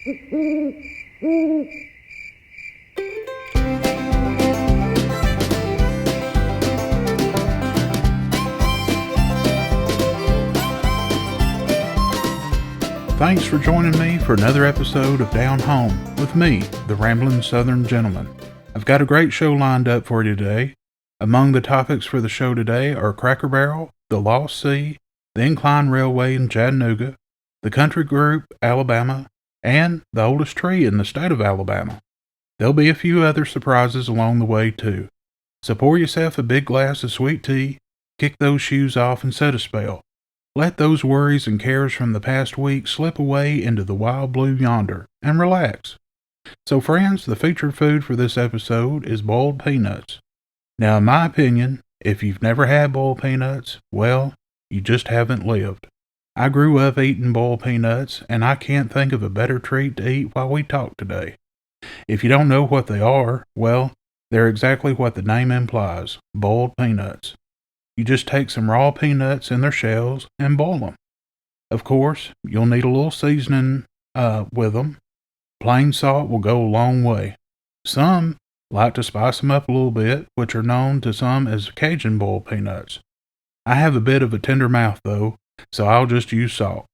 Thanks for joining me for another episode of Down Home with me, the Rambling Southern Gentleman. I've got a great show lined up for you today. Among the topics for the show today are Cracker Barrel, the Lost Sea, the Incline Railway in Chattanooga, the Country Group, Alabama, and the oldest tree in the state of Alabama. There'll be a few other surprises along the way too. So pour yourself a big glass of sweet tea, kick those shoes off and set a spell. Let those worries and cares from the past week slip away into the wild blue yonder, and relax. So friends, the featured food for this episode is boiled peanuts. Now in my opinion, if you've never had boiled peanuts, well, you just haven't lived. I grew up eating boiled peanuts, and I can't think of a better treat to eat while we talk today. If you don't know what they are, well, they're exactly what the name implies, boiled peanuts. You just take some raw peanuts in their shells and boil them. Of course, you'll need a little seasoning with them. Plain salt will go a long way. Some like to spice them up a little bit, which are known to some as Cajun boiled peanuts. I have a bit of a tender mouth though, so I'll just use salt.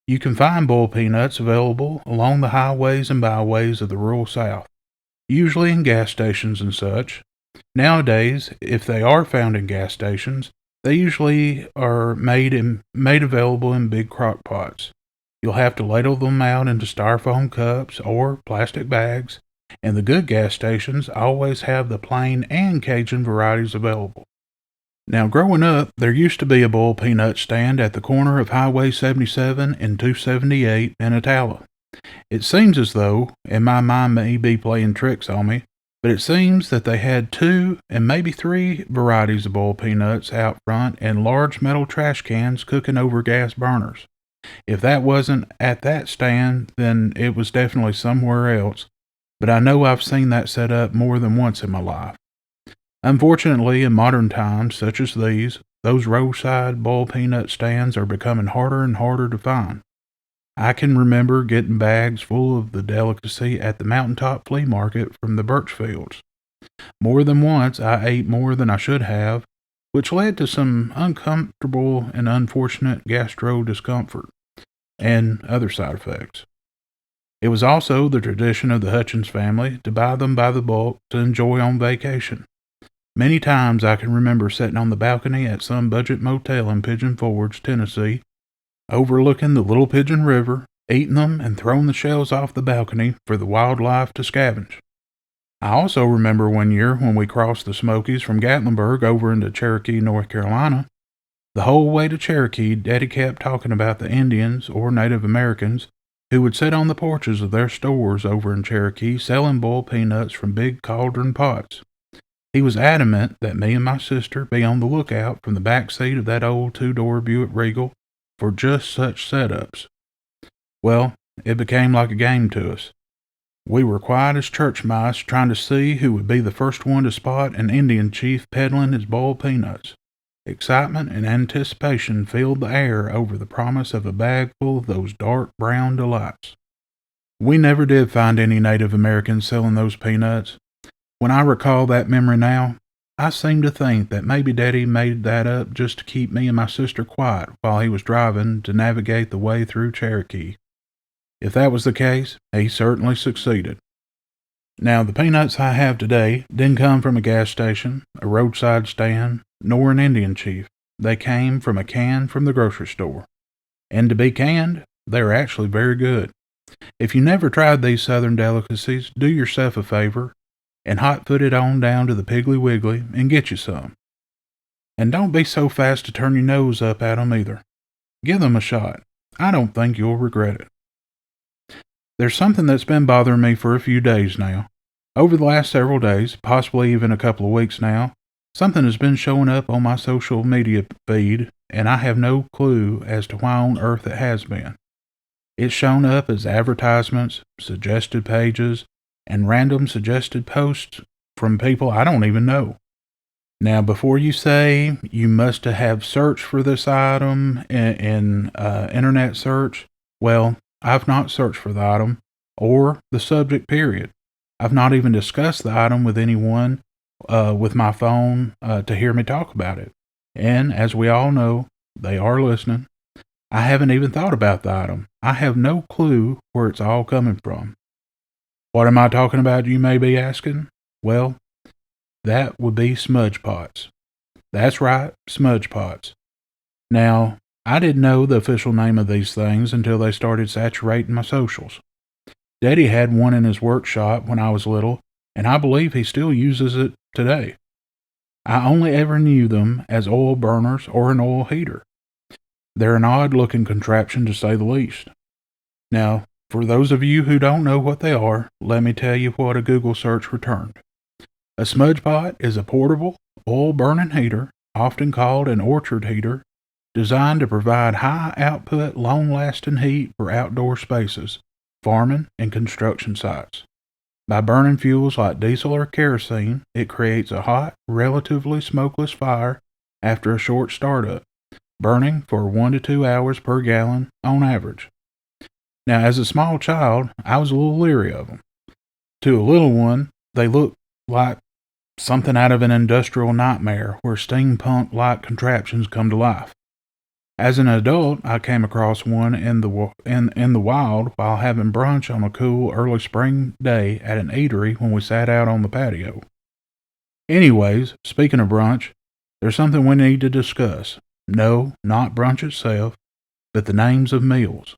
You can find boiled peanuts available along the highways and byways of the rural South, usually in gas stations and such. Nowadays, if they are found in gas stations, they usually are made available in big crock pots. You'll have to ladle them out into styrofoam cups or plastic bags, and the good gas stations always have the plain and Cajun varieties available. Now, growing up, there used to be a boiled peanut stand at the corner of Highway 77 and 278 in Attala. It seems as though, and my mind may be playing tricks on me, but it seems that they had 2 and maybe 3 varieties of boiled peanuts out front and large metal trash cans cooking over gas burners. If that wasn't at that stand, then it was definitely somewhere else, but I know I've seen that set up more than once in my life. Unfortunately, in modern times such as these, those roadside boiled peanut stands are becoming harder and harder to find. I can remember getting bags full of the delicacy at the mountaintop flea market from the birch fields. More than once I ate more than I should have, which led to some uncomfortable and unfortunate gastro discomfort and other side effects. It was also the tradition of the Hutchins family to buy them by the bulk to enjoy on vacation. Many times I can remember sitting on the balcony at some budget motel in Pigeon Forge, Tennessee, overlooking the Little Pigeon River, eating them and throwing the shells off the balcony for the wildlife to scavenge. I also remember one year when we crossed the Smokies from Gatlinburg over into Cherokee, North Carolina. The whole way to Cherokee, Daddy kept talking about the Indians or Native Americans who would sit on the porches of their stores over in Cherokee selling boiled peanuts from big cauldron pots. He was adamant that me and my sister be on the lookout from the back seat of that old 2-door Buick Regal for just such setups. Well, it became like a game to us. We were quiet as church mice trying to see who would be the first one to spot an Indian chief peddling his boiled peanuts. Excitement and anticipation filled the air over the promise of a bag full of those dark brown delights. We never did find any Native Americans selling those peanuts. When I recall that memory now, I seem to think that maybe Daddy made that up just to keep me and my sister quiet while he was driving to navigate the way through Cherokee. If that was the case, he certainly succeeded. Now, the peanuts I have today didn't come from a gas station, a roadside stand, nor an Indian chief. They came from a can from the grocery store. And to be canned, they're actually very good. If you never tried these southern delicacies, do yourself a favor and hot-foot it on down to the Piggly Wiggly and get you some. And don't be so fast to turn your nose up at 'em either. Give them a shot. I don't think you'll regret it. There's something that's been bothering me for a few days now. Over the last several days, possibly even a couple of weeks now, something has been showing up on my social media feed, and I have no clue as to why on earth it has been. It's shown up as advertisements, suggested pages, and random suggested posts from people I don't even know. Now, before you say you must have searched for this item in internet search, well, I've not searched for the item. or the subject period. I've not even discussed the item with anyone with my phone to hear me talk about it. And as we all know, they are listening. I haven't even thought about the item. I have no clue where it's all coming from. What am I talking about, you may be asking? Well, that would be smudge pots. That's right, smudge pots. Now, I didn't know the official name of these things until they started saturating my socials. Daddy had one in his workshop when I was little, and I believe he still uses it today. I only ever knew them as oil burners or an oil heater. They're an odd-looking contraption, to say the least. Now, for those of you who don't know what they are, let me tell you what a Google search returned. A smudge pot is a portable, oil-burning heater, often called an orchard heater, designed to provide high-output, long-lasting heat for outdoor spaces, farming, and construction sites. By burning fuels like diesel or kerosene, it creates a hot, relatively smokeless fire after a short startup, burning for 1 to 2 hours per gallon on average. Now, as a small child, I was a little leery of them. To a little one, they looked like something out of an industrial nightmare where steampunk-like contraptions come to life. As an adult, I came across one in the wild while having brunch on a cool early spring day at an eatery when we sat out on the patio. Anyways, speaking of brunch, there's something we need to discuss. No, not brunch itself, but the names of meals.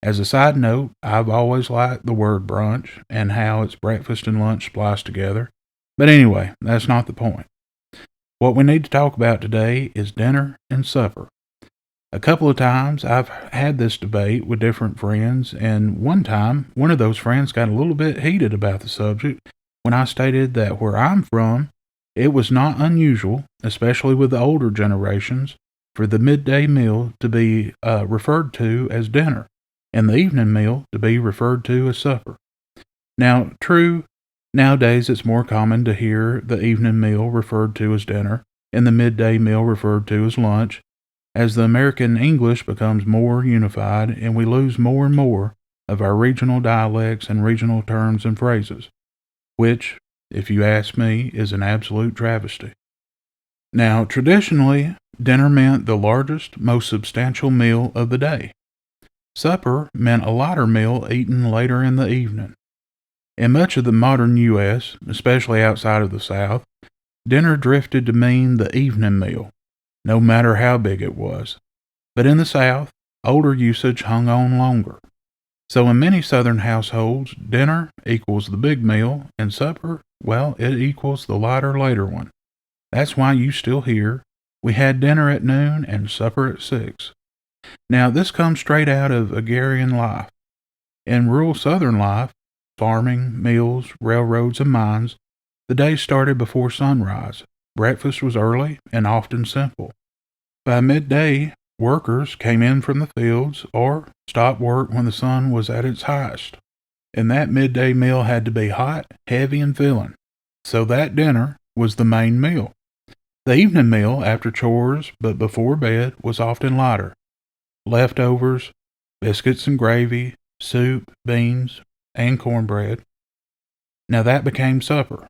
As a side note, I've always liked the word brunch and how it's breakfast and lunch spliced together. But anyway, that's not the point. What we need to talk about today is dinner and supper. A couple of times I've had this debate with different friends, and one time one of those friends got a little bit heated about the subject when I stated that where I'm from, it was not unusual, especially with the older generations, for the midday meal to be referred to as dinner, and the evening meal to be referred to as supper. Now, true, nowadays it's more common to hear the evening meal referred to as dinner and the midday meal referred to as lunch, as the American English becomes more unified and we lose more and more of our regional dialects and regional terms and phrases, which, if you ask me, is an absolute travesty. Now, traditionally, dinner meant the largest, most substantial meal of the day. Supper meant a lighter meal eaten later in the evening. In much of the modern U.S., especially outside of the South, dinner drifted to mean the evening meal, no matter how big it was. But in the South, older usage hung on longer. So in many Southern households, dinner equals the big meal, and supper, well, it equals the lighter later one. That's why you still hear, we had dinner at noon and supper at 6. Now, this comes straight out of agrarian life. In rural Southern life, farming, mills, railroads, and mines, the day started before sunrise. Breakfast was early and often simple. By midday, workers came in from the fields or stopped work when the sun was at its highest. And that midday meal had to be hot, heavy, and filling. So that dinner was the main meal. The evening meal, after chores but before bed, was often lighter. Leftovers, biscuits and gravy, soup, beans, and cornbread. Now that became supper.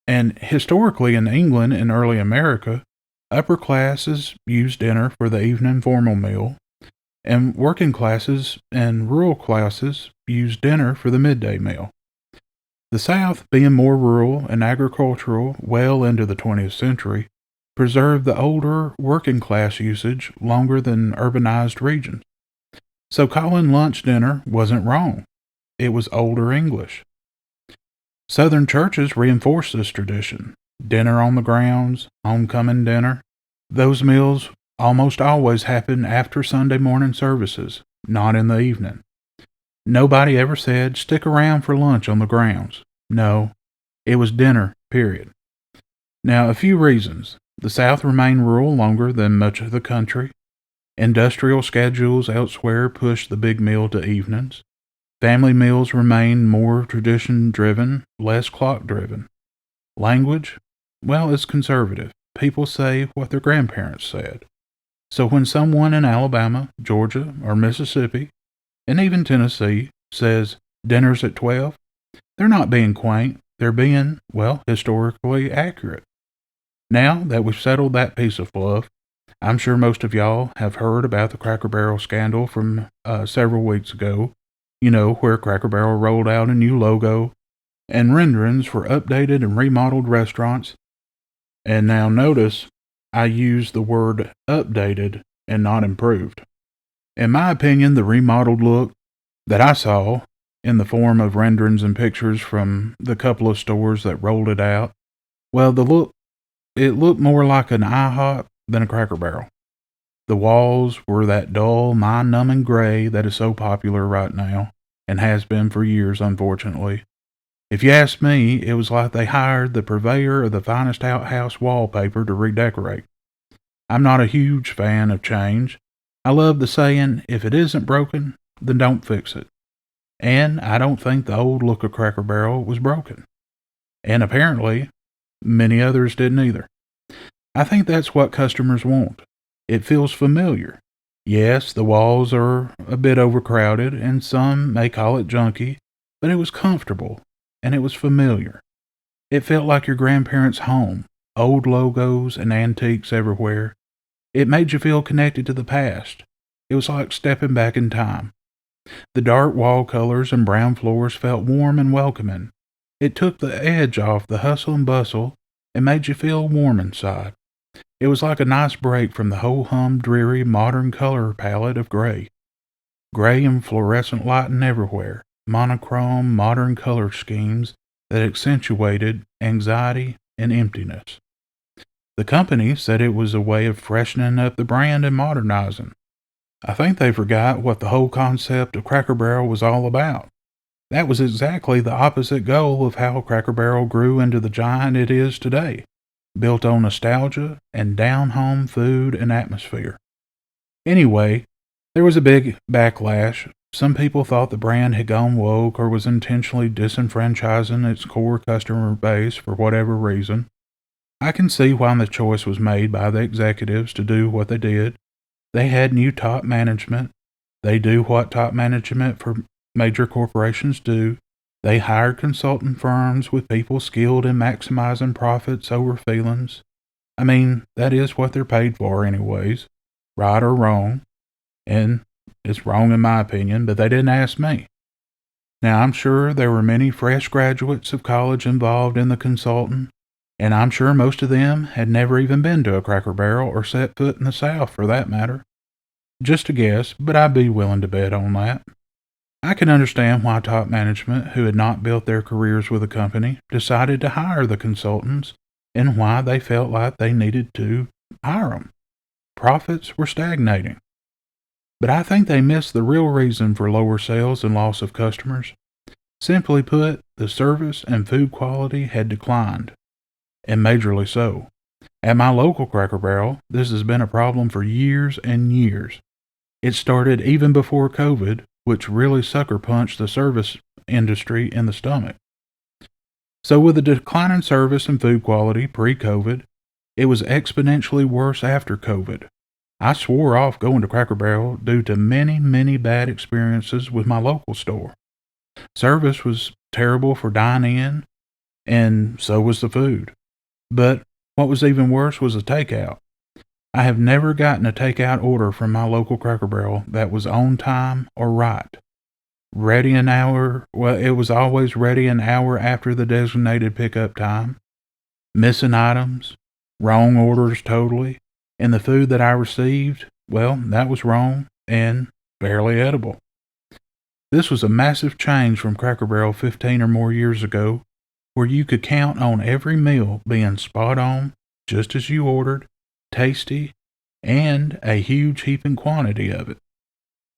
And historically in England and early America, upper classes used dinner for the evening formal meal, and working classes and rural classes used dinner for the midday meal. The South, being more rural and agricultural well into the 20th century, preserved the older working class usage longer than urbanized regions. So calling lunch dinner wasn't wrong. It was older English. Southern churches reinforced this tradition. Dinner on the grounds, homecoming dinner. Those meals almost always happen after Sunday morning services, not in the evening. Nobody ever said, stick around for lunch on the grounds. No, it was dinner, period. Now, a few reasons. The South remained rural longer than much of the country. Industrial schedules elsewhere pushed the big meal to evenings. Family meals remained more tradition-driven, less clock-driven. Language? Well, it's conservative. People say what their grandparents said. So when someone in Alabama, Georgia, or Mississippi, and even Tennessee, says, dinners at 12. They're not being quaint. They're being, well, historically accurate. Now that we've settled that piece of fluff, I'm sure most of y'all have heard about the Cracker Barrel scandal from several weeks ago. You know, where Cracker Barrel rolled out a new logo and renderings for updated and remodeled restaurants. And now notice I use the word updated and not improved. In my opinion, the remodeled look that I saw in the form of renderings and pictures from the couple of stores that rolled it out, well, it looked more like an IHOP than a Cracker Barrel. The walls were that dull, mind-numbing gray that is so popular right now, and has been for years, unfortunately. If you ask me, it was like they hired the purveyor of the finest outhouse wallpaper to redecorate. I'm not a huge fan of change. I love the saying, if it isn't broken, then don't fix it. And I don't think the old look of Cracker Barrel was broken. And apparently, many others didn't either. I think that's what customers want. It feels familiar. Yes, the walls are a bit overcrowded, and some may call it junky, but it was comfortable, and it was familiar. It felt like your grandparents' home, old logos and antiques everywhere. It made you feel connected to the past. It was like stepping back in time. The dark wall colors and brown floors felt warm and welcoming. It took the edge off the hustle and bustle and made you feel warm inside. It was like a nice break from the ho-hum, dreary, modern color palette of gray. Gray and fluorescent lighting everywhere, monochrome, modern color schemes that accentuated anxiety and emptiness. The company said it was a way of freshening up the brand and modernizing. I think they forgot what the whole concept of Cracker Barrel was all about. That was exactly the opposite goal of how Cracker Barrel grew into the giant it is today, built on nostalgia and down-home food and atmosphere. Anyway, there was a big backlash. Some people thought the brand had gone woke or was intentionally disenfranchising its core customer base for whatever reason. I can see why the choice was made by the executives to do what they did. They had new top management. They do what top management for major corporations do. They hired consultant firms with people skilled in maximizing profits over feelings. I mean, that is what they're paid for anyways, right or wrong. And it's wrong in my opinion, but they didn't ask me. Now, I'm sure there were many fresh graduates of college involved in the consulting, and I'm sure most of them had never even been to a Cracker Barrel or set foot in the South for that matter. Just a guess, but I'd be willing to bet on that. I can understand why top management, who had not built their careers with a company, decided to hire the consultants and why they felt like they needed to hire them. Profits were stagnating. But I think they missed the real reason for lower sales and loss of customers. Simply put, the service and food quality had declined, and majorly so. At my local Cracker Barrel, this has been a problem for years and years. It started even before COVID, which really sucker punched the service industry in the stomach. So with the decline in service and food quality pre-COVID, it was exponentially worse after COVID. I swore off going to Cracker Barrel due to many, many bad experiences with my local store. Service was terrible for dine-in, and so was the food. But what was even worse was the takeout. I have never gotten a takeout order from my local Cracker Barrel that was on time or right. Ready an hour, well, it was always ready an hour after the designated pickup time. Missing items, wrong orders totally, and the food that I received, well, that was wrong and barely edible. This was a massive change from Cracker Barrel 15 or more years ago, where you could count on every meal being spot on, just as you ordered, tasty, and a huge heaping quantity of it.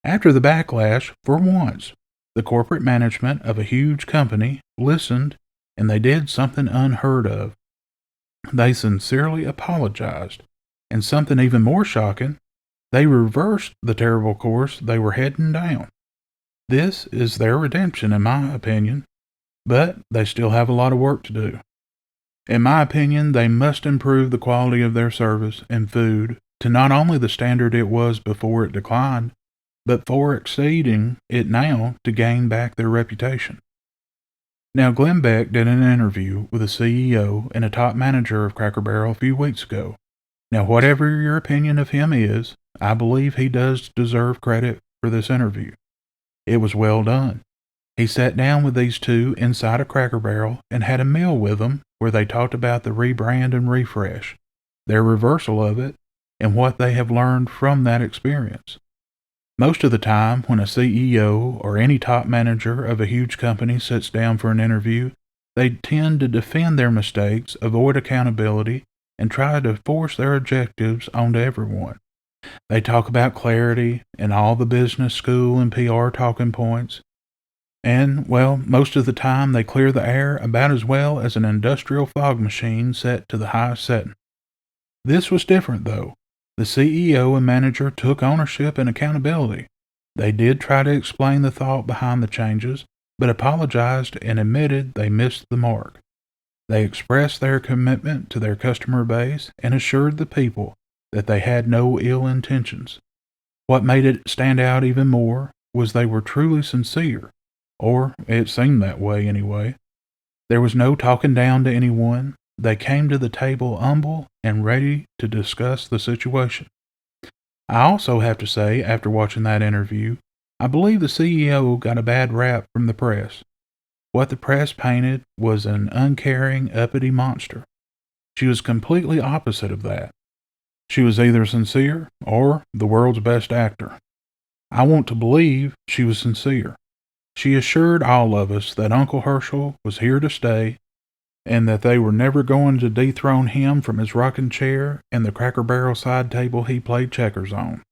After the backlash, for once, the corporate management of a huge company listened, and they did something unheard of. They sincerely apologized, and something even more shocking, they reversed the terrible course they were heading down. This is their redemption, in my opinion, but they still have a lot of work to do. In my opinion, they must improve the quality of their service and food to not only the standard it was before it declined, but for exceeding it now to gain back their reputation. Now, Glenn Beck did an interview with the CEO and a top manager of Cracker Barrel a few weeks ago. Now, whatever your opinion of him is, I believe he does deserve credit for this interview. It was well done. He sat down with these two inside a Cracker Barrel and had a meal with them where they talked about the rebrand and refresh, their reversal of it, and what they have learned from that experience. Most of the time, when a CEO or any top manager of a huge company sits down for an interview, they tend to defend their mistakes, avoid accountability, and try to force their objectives onto everyone. They talk about clarity and all the business school and PR talking points. And, well, most of the time they clear the air about as well as an industrial fog machine set to the highest setting. This was different, though. The CEO and manager took ownership and accountability. They did try to explain the thought behind the changes, but apologized and admitted they missed the mark. They expressed their commitment to their customer base and assured the people that they had no ill intentions. What made it stand out even more was they were truly sincere, or it seemed that way anyway. There was no talking down to anyone. They came to the table humble and ready to discuss the situation. I also have to say, after watching that interview, I believe the CEO got a bad rap from the press. What the press painted was an uncaring, uppity monster. She was completely opposite of that. She was either sincere or the world's best actor. I want to believe she was sincere. She assured all of us that Uncle Herschel was here to stay and that they were never going to dethrone him from his rocking chair and the Cracker Barrel side table he played checkers on.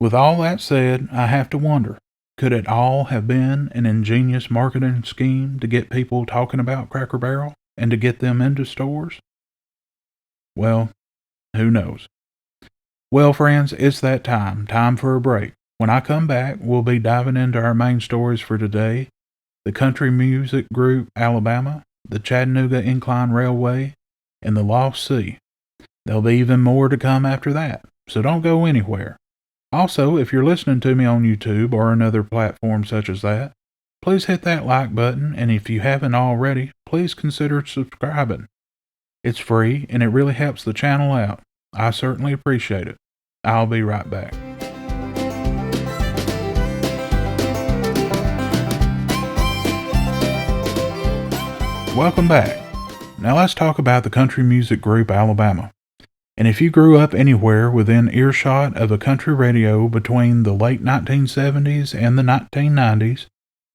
With all that said, I have to wonder, could it all have been an ingenious marketing scheme to get people talking about Cracker Barrel and to get them into stores? Well, who knows? Well, friends, it's that time for a break. When I come back, we'll be diving into our main stories for today: the country music group Alabama, the Chattanooga Incline Railway, and the Lost Sea. There'll be even more to come after that, so don't go anywhere. Also, if you're listening to me on YouTube or another platform such as that, please hit that like button, and if you haven't already, please consider subscribing. It's free, and it really helps the channel out. I certainly appreciate it. I'll be right back. Welcome back. Now let's talk about the country music group Alabama. And if you grew up anywhere within earshot of a country radio between the late 1970s and the 1990s,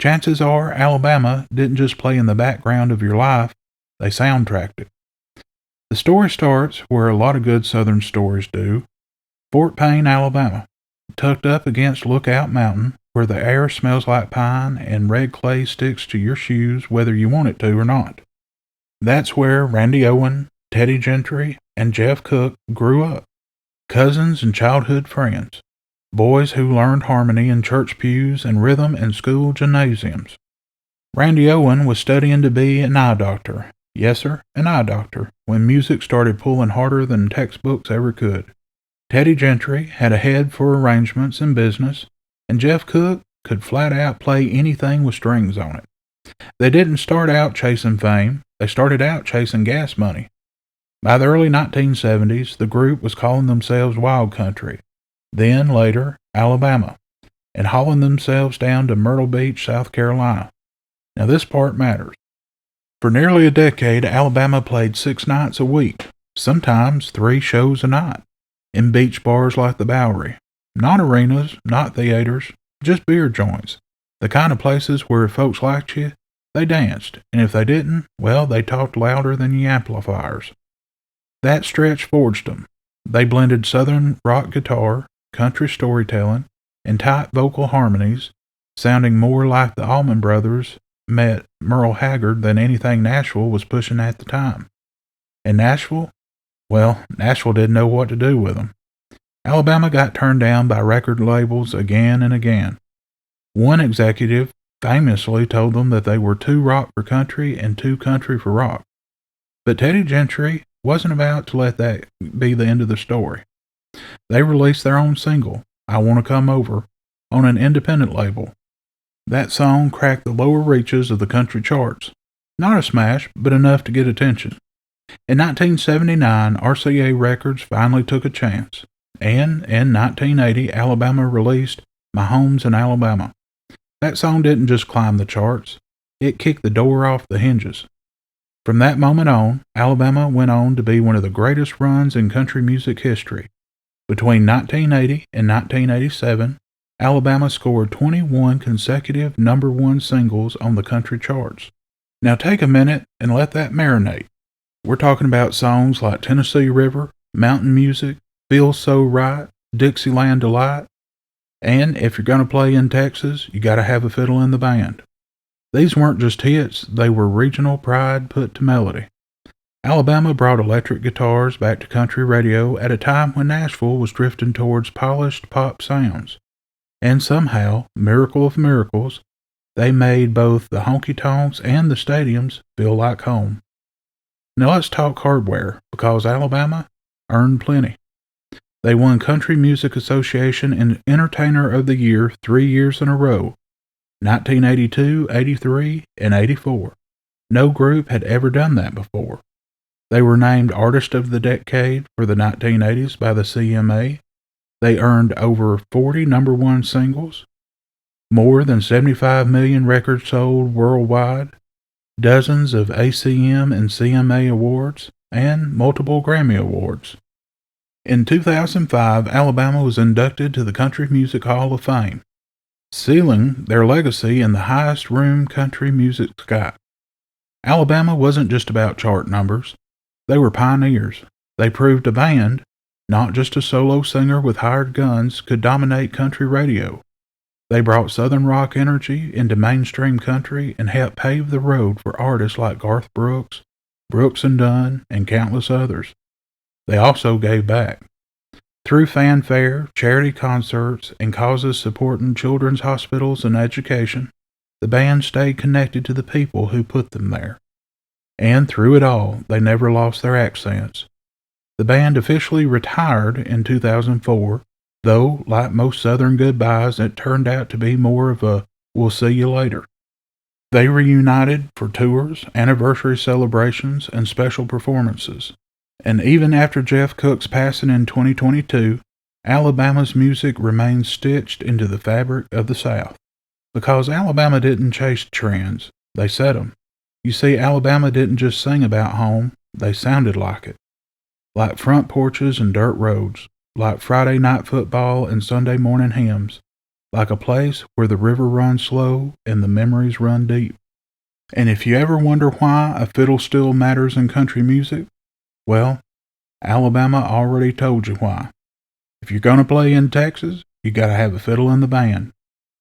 chances are Alabama didn't just play in the background of your life, they soundtracked it. The story starts where a lot of good Southern stories do: Fort Payne, Alabama, tucked up against Lookout Mountain, where the air smells like pine and red clay sticks to your shoes whether you want it to or not. That's where Randy Owen, Teddy Gentry, and Jeff Cook grew up, cousins and childhood friends, boys who learned harmony in church pews and rhythm in school gymnasiums. Randy Owen was studying to be an eye doctor, yes sir, an eye doctor, when music started pulling harder than textbooks ever could. Teddy Gentry had a head for arrangements and business, and Jeff Cook could flat out play anything with strings on it. They didn't start out chasing fame, they started out chasing gas money. By the early 1970s, the group was calling themselves Wild Country, then later Alabama, and hauling themselves down to Myrtle Beach, South Carolina. Now this part matters. For nearly a decade, Alabama played 6 nights a week, sometimes 3 shows a night, in beach bars like the Bowery. Not arenas, not theaters, just beer joints. The kind of places where if folks liked you, they danced, and if they didn't, well, they talked louder than the amplifiers. That stretch forged them. They blended Southern rock guitar, country storytelling, and tight vocal harmonies, sounding more like the Allman Brothers met Merle Haggard than anything Nashville was pushing at the time. And Nashville? Well, Nashville didn't know what to do with them. Alabama got turned down by record labels again and again. One executive famously told them that they were too rock for country and too country for rock. But Teddy Gentry wasn't about to let that be the end of the story. They released their own single, I Want to Come Over, on an independent label. That song cracked the lower reaches of the country charts. Not a smash, but enough to get attention. In 1979, RCA Records finally took a chance, and in 1980, Alabama released My Home's in Alabama. That song didn't just climb the charts, it kicked the door off the hinges. From that moment on, Alabama went on to be one of the greatest runs in country music history. Between 1980 and 1987, Alabama scored 21 consecutive number one singles on the country charts. Now take a minute and let that marinate. We're talking about songs like Tennessee River, Mountain Music, Feels So Right, Dixieland Delight, and if you're going to play in Texas, you got to have a fiddle in the band. These weren't just hits, they were regional pride put to melody. Alabama brought electric guitars back to country radio at a time when Nashville was drifting towards polished pop sounds. And somehow, miracle of miracles, they made both the honky-tonks and the stadiums feel like home. Now let's talk hardware, because Alabama earned plenty. They won Country Music Association and Entertainer of the Year 3 years in a row, 1982, 83, and 84. No group had ever done that before. They were named Artist of the Decade for the 1980s by the CMA. They earned over 40 number one singles, more than 75 million records sold worldwide, dozens of ACM and CMA awards, and multiple Grammy awards. In 2005, Alabama was inducted to the Country Music Hall of Fame, sealing their legacy in the highest room country music sky. Alabama wasn't just about chart numbers. They were pioneers. They proved a band, not just a solo singer with hired guns, could dominate country radio. They brought Southern rock energy into mainstream country and helped pave the road for artists like Garth Brooks, Brooks and Dunn, and countless others. They also gave back. Through fanfare, charity concerts, and causes supporting children's hospitals and education, the band stayed connected to the people who put them there. And through it all, they never lost their accents. The band officially retired in 2004, though, like most Southern goodbyes, it turned out to be more of a "we'll see you later." They reunited for tours, anniversary celebrations, and special performances. And even after Jeff Cook's passing in 2022, Alabama's music remains stitched into the fabric of the South. Because Alabama didn't chase trends, they set them. You see, Alabama didn't just sing about home, they sounded like it. Like front porches and dirt roads, like Friday night football and Sunday morning hymns, like a place where the river runs slow and the memories run deep. And if you ever wonder why a fiddle still matters in country music, well, Alabama already told you why. If you're going to play in Texas, you got to have a fiddle in the band.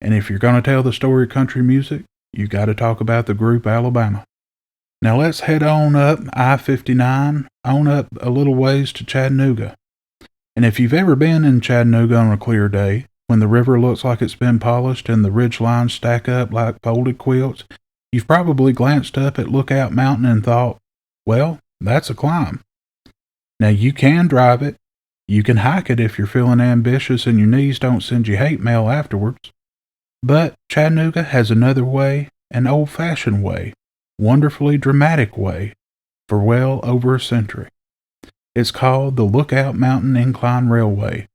And if you're going to tell the story of country music, you got to talk about the group Alabama. Now let's head on up I-59, on up a little ways to Chattanooga. And if you've ever been in Chattanooga on a clear day, when the river looks like it's been polished and the ridge lines stack up like folded quilts, you've probably glanced up at Lookout Mountain and thought, well, that's a climb. Now you can drive it. You can hike it if you're feeling ambitious and your knees don't send you hate mail afterwards. But Chattanooga has another way, an old-fashioned way, wonderfully dramatic way, for well over a century. It's called the Lookout Mountain Incline Railway.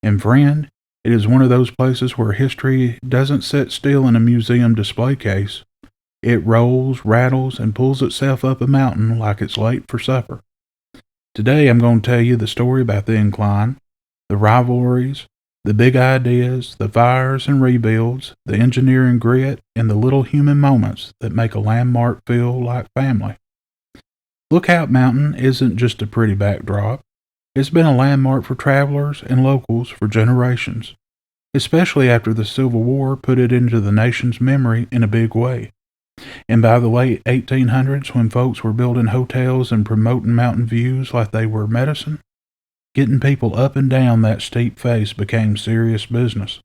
And friend, it is one of those places where history doesn't sit still in a museum display case. It rolls, rattles, and pulls itself up a mountain like it's late for supper. Today I'm going to tell you the story about the incline, the rivalries, the big ideas, the fires and rebuilds, the engineering grit, and the little human moments that make a landmark feel like family. Lookout Mountain isn't just a pretty backdrop. It's been a landmark for travelers and locals for generations, especially after the Civil War put it into the nation's memory in a big way. And by the late 1800s, when folks were building hotels and promoting mountain views like they were medicine, getting people up and down that steep face became serious business.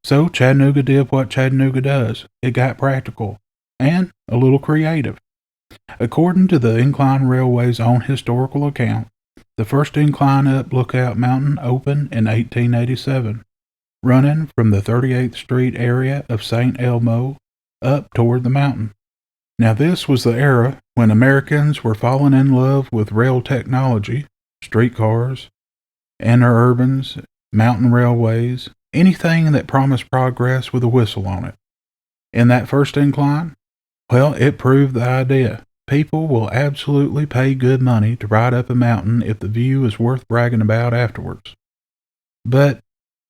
So Chattanooga did what Chattanooga does. It got practical and a little creative. According to the Incline Railway's own historical account, the first incline up Lookout Mountain opened in 1887. running from the 38th Street area of St. Elmo up toward the mountain. Now, this was the era when Americans were falling in love with rail technology, streetcars, interurbans, mountain railways, anything that promised progress with a whistle on it. In that first incline, well, it proved the idea. People will absolutely pay good money to ride up a mountain if the view is worth bragging about afterwards. But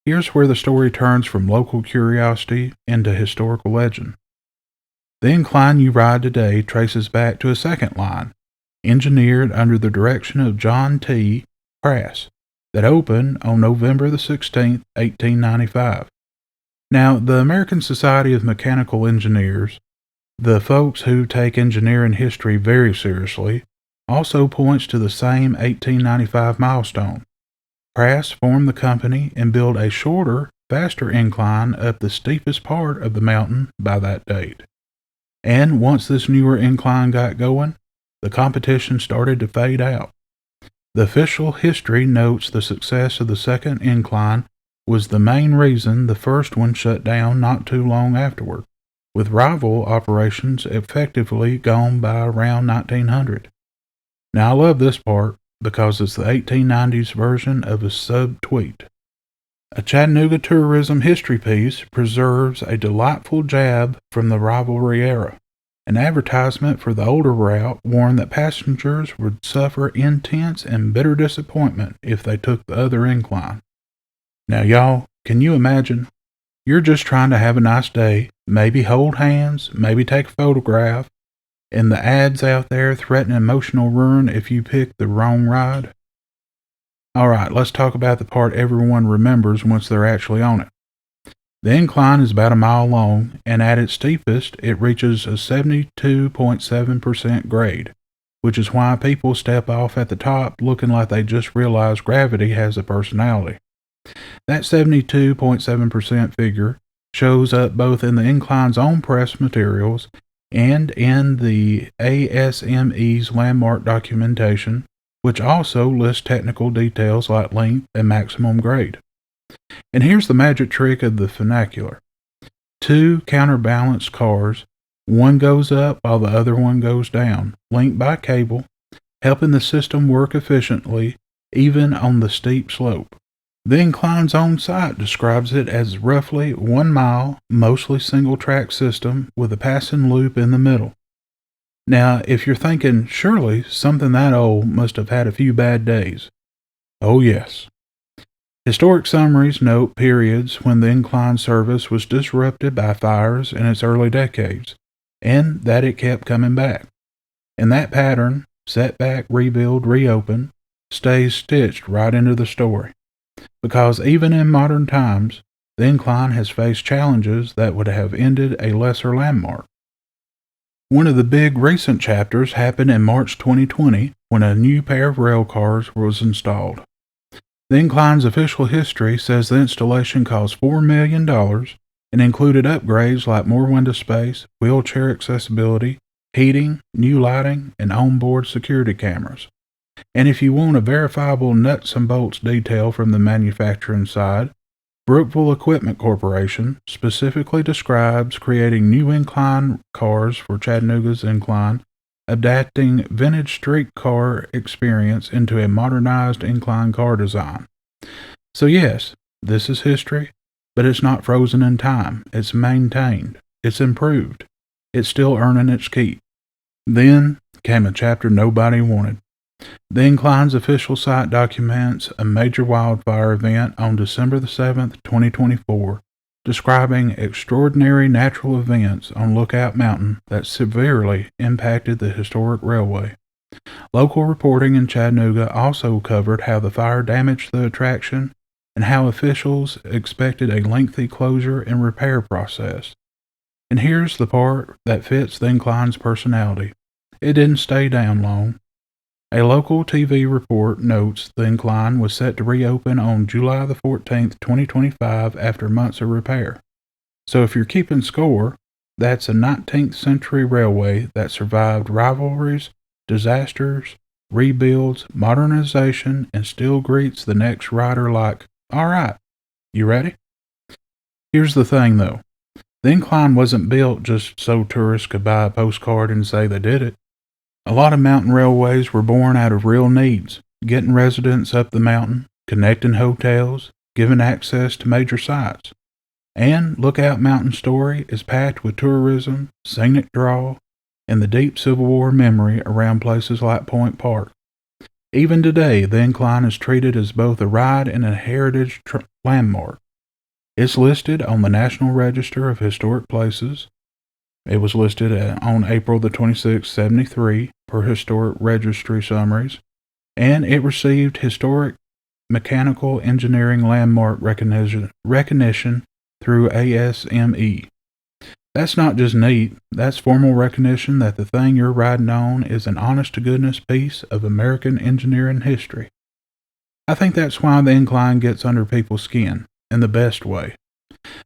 here's where the story turns from local curiosity into historical legend. The incline you ride today traces back to a second line, engineered under the direction of John T. Crass, that opened on November the 16th, 1895. Now, the American Society of Mechanical Engineers, the folks who take engineering history very seriously, also points to the same 1895 milestone. Crass formed the company and built a shorter, faster incline up the steepest part of the mountain by that date. And once this newer incline got going, the competition started to fade out. The official history notes the success of the second incline was the main reason the first one shut down not too long afterward, with rival operations effectively gone by around 1900. Now I love this part because it's the 1890s version of a subtweet. A Chattanooga tourism history piece preserves a delightful jab from the rivalry era. An advertisement for the older route warned that passengers would suffer intense and bitter disappointment if they took the other incline. Now, y'all, can you imagine? You're just trying to have a nice day, maybe hold hands, maybe take a photograph, and the ads out there threaten emotional ruin if you pick the wrong ride. Alright, let's talk about the part everyone remembers once they're actually on it. The incline is about a mile long, and at its steepest, it reaches a 72.7% grade, which is why people step off at the top looking like they just realized gravity has a personality. That 72.7% figure shows up both in the incline's own press materials and in the ASME's landmark documentation, which also lists technical details like length and maximum grade. And here's the magic trick of the funicular. Two counterbalanced cars, one goes up while the other one goes down, linked by cable, helping the system work efficiently even on the steep slope. The incline's own site describes it as roughly 1 mile, mostly single-track system with a passing loop in the middle. Now, if you're thinking, surely something that old must have had a few bad days. Oh yes. Historic summaries note periods when the incline service was disrupted by fires in its early decades, and that it kept coming back. And that pattern, setback, rebuild, reopen, stays stitched right into the story. Because even in modern times, the incline has faced challenges that would have ended a lesser landmark. One of the big recent chapters happened in March 2020 when a new pair of rail cars was installed. The incline's official history says the installation cost $4 million and included upgrades like more window space, wheelchair accessibility, heating, new lighting, and onboard security cameras. And if you want a verifiable nuts and bolts detail from the manufacturing side, Brookville Equipment Corporation specifically describes creating new incline cars for Chattanooga's incline, adapting vintage streetcar experience into a modernized incline car design. So yes, this is history, but it's not frozen in time. It's maintained. It's improved. It's still earning its keep. Then came a chapter nobody wanted. The incline's official site documents a major wildfire event on December the 7th, 2024, describing extraordinary natural events on Lookout Mountain that severely impacted the historic railway. Local reporting in Chattanooga also covered how the fire damaged the attraction and how officials expected a lengthy closure and repair process. And here's the part that fits the incline's personality. It didn't stay down long. A local TV report notes the incline was set to reopen on July the 14th, 2025 after months of repair. So if you're keeping score, that's a 19th century railway that survived rivalries, disasters, rebuilds, modernization, and still greets the next rider like, all right, you ready? Here's the thing, though. The incline wasn't built just so tourists could buy a postcard and say they did it. A lot of mountain railways were born out of real needs, getting residents up the mountain, connecting hotels, giving access to major sites. And Lookout Mountain story is packed with tourism, scenic draw, and the deep Civil War memory around places like Point Park. Even today, the incline is treated as both a ride and a heritage landmark. It's listed on the National Register of Historic Places. It was listed on April the 26th, 73, per Historic Registry summaries, and it received Historic Mechanical Engineering Landmark recognition through ASME. That's not just neat, that's formal recognition that the thing you're riding on is an honest-to-goodness piece of American engineering history. I think that's why the incline gets under people's skin, in the best way.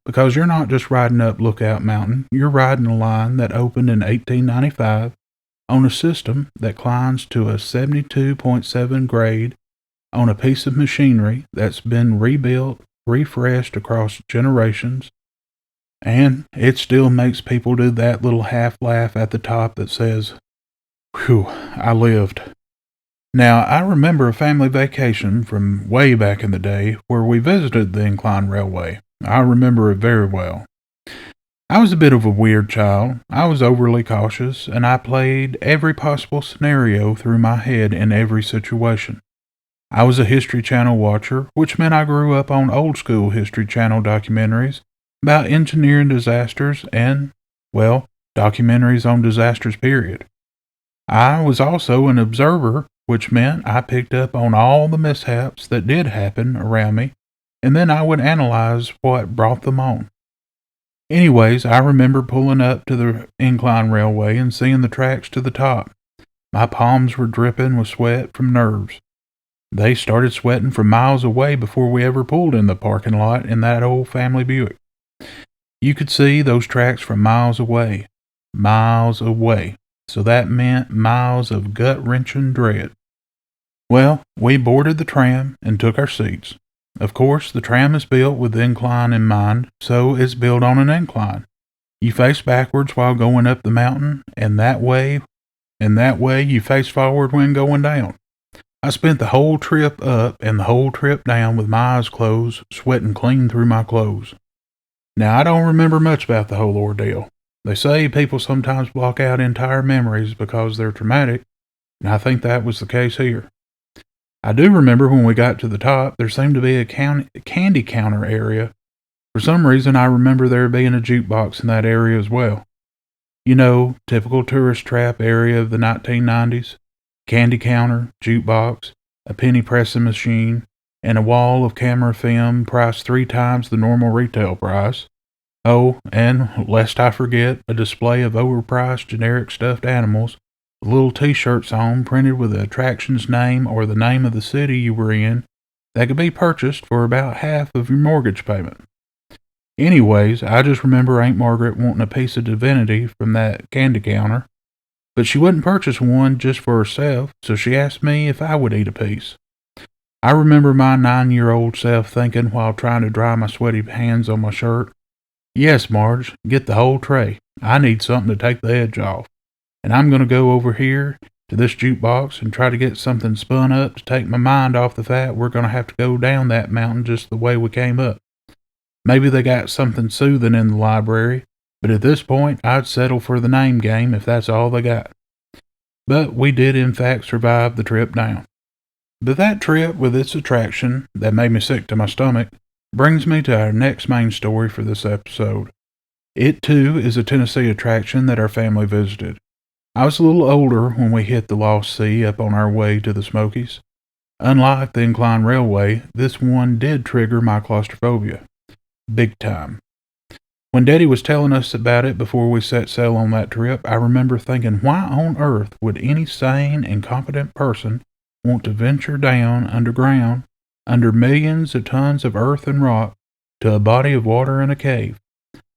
Because you're not just riding up Lookout Mountain, you're riding a line that opened in 1895 on a system that climbs to a 72.7 grade on a piece of machinery that's been rebuilt, refreshed across generations, and it still makes people do that little half laugh at the top that says, "Whew, I lived." Now, I remember a family vacation from way back in the day where we visited the Incline Railway. I remember it very well. I was a bit of a weird child. I was overly cautious, and I played every possible scenario through my head in every situation. I was a History Channel watcher, which meant I grew up on old school History Channel documentaries about engineering disasters and, well, documentaries on disasters, period. I was also an observer, which meant I picked up on all the mishaps that did happen around me, and then I would analyze what brought them on. Anyways, I remember pulling up to the Incline Railway and seeing the tracks to the top. My palms were dripping with sweat from nerves. They started sweating from miles away before we ever pulled in the parking lot in that old family Buick. You could see those tracks from miles away. Miles away. So that meant miles of gut-wrenching dread. Well, we boarded the tram and took our seats. Of course, the tram is built with the incline in mind, so it's built on an incline. You face backwards while going up the mountain, and that way you face forward when going down. I spent the whole trip up and the whole trip down with my eyes closed, sweating clean through my clothes. Now, I don't remember much about the whole ordeal. They say people sometimes block out entire memories because they're traumatic, and I think that was the case here. I do remember when we got to the top, there seemed to be a candy counter area. For some reason, I remember there being a jukebox in that area as well. You know, typical tourist trap area of the 1990s. Candy counter, jukebox, a penny pressing machine, and a wall of camera film priced 3 times the normal retail price. Oh, and lest I forget, a display of overpriced generic stuffed animals with little t-shirts on printed with the attraction's name or the name of the city you were in that could be purchased for about half of your mortgage payment. Anyways, I just remember Aunt Margaret wanting a piece of divinity from that candy counter, but she wouldn't purchase one just for herself, so she asked me if I would eat a piece. I remember my 9-year-old self thinking while trying to dry my sweaty hands on my shirt, "Yes, Marge, get the whole tray. I need something to take the edge off. And I'm going to go over here to this jukebox and try to get something spun up to take my mind off the fact we're going to have to go down that mountain just the way we came up. Maybe they got something soothing in the library, but at this point I'd settle for the name game if that's all they got." But we did in fact survive the trip down. But that trip with its attraction that made me sick to my stomach brings me to our next main story for this episode. It too is a Tennessee attraction that our family visited. I was a little older when we hit the Lost Sea up on our way to the Smokies. Unlike the Incline Railway, this one did trigger my claustrophobia. Big time. When Daddy was telling us about it before we set sail on that trip, I remember thinking, why on earth would any sane and competent person want to venture down underground, under millions of tons of earth and rock, to a body of water in a cave?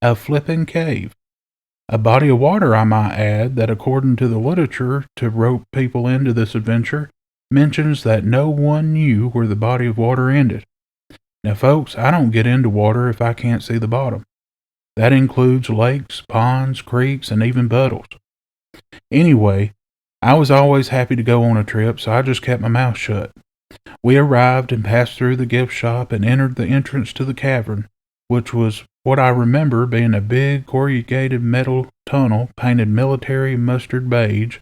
A flippin' cave. A body of water, I might add, that according to the literature to rope people into this adventure, mentions that no one knew where the body of water ended. Now, folks, I don't get into water if I can't see the bottom. That includes lakes, ponds, creeks, and even puddles. Anyway, I was always happy to go on a trip, so I just kept my mouth shut. We arrived and passed through the gift shop and entered the entrance to the cavern, which was what I remember being a big corrugated metal tunnel painted military mustard beige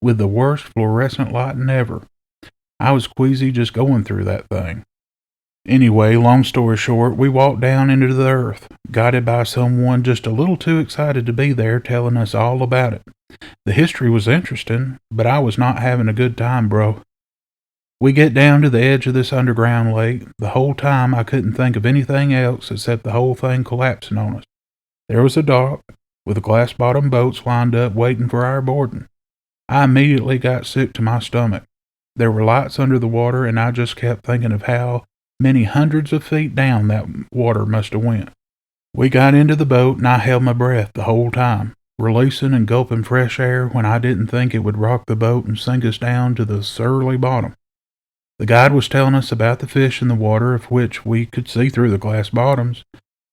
with the worst fluorescent lighting ever. I was queasy just going through that thing. Anyway, long story short, we walked down into the earth, guided by someone just a little too excited to be there telling us all about it. The history was interesting, but I was not having a good time, bro. We get down to the edge of this underground lake. The whole time I couldn't think of anything else except the whole thing collapsing on us. There was a dock with glass-bottom boats lined up waiting for our boarding. I immediately got sick to my stomach. There were lights under the water, and I just kept thinking of how many hundreds of feet down that water must have went. We got into the boat, and I held my breath the whole time, releasing and gulping fresh air when I didn't think it would rock the boat and sink us down to the surly bottom. The guide was telling us about the fish in the water, of which we could see through the glass bottoms.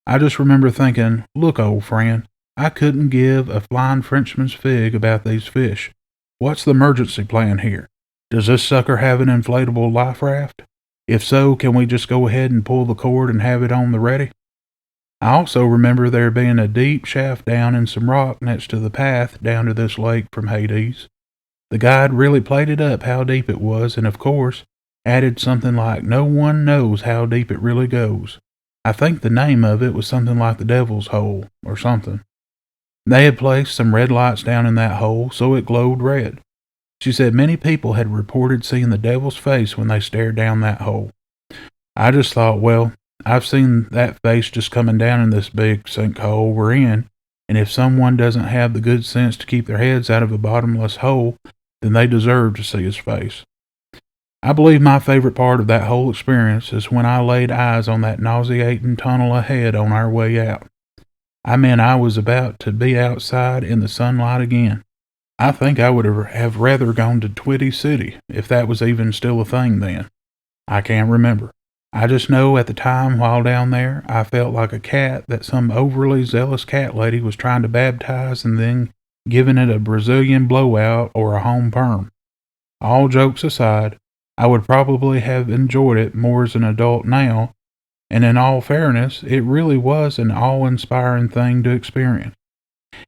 I just remember thinking, look, old friend, I couldn't give a flying Frenchman's fig about these fish. What's the emergency plan here? Does this sucker have an inflatable life raft? If so, can we just go ahead and pull the cord and have it on the ready? I also remember there being a deep shaft down in some rock next to the path down to this lake from Hades. The guide really played it up how deep it was, and of course, added something like no one knows how deep it really goes. I think the name of it was something like the Devil's Hole, or something. They had placed some red lights down in that hole, so it glowed red. She said many people had reported seeing the devil's face when they stared down that hole. I just thought, well, I've seen that face just coming down in this big sinkhole we're in, and if someone doesn't have the good sense to keep their heads out of a bottomless hole, then they deserve to see his face. I believe my favorite part of that whole experience is when I laid eyes on that nauseating tunnel ahead on our way out. I meant I was about to be outside in the sunlight again. I think I would have rather gone to Twitty City, if that was even still a thing then. I can't remember. I just know at the time while down there, I felt like a cat that some overly zealous cat lady was trying to baptize and then giving it a Brazilian blowout or a home perm. All jokes aside, I would probably have enjoyed it more as an adult now, and in all fairness, it really was an awe-inspiring thing to experience.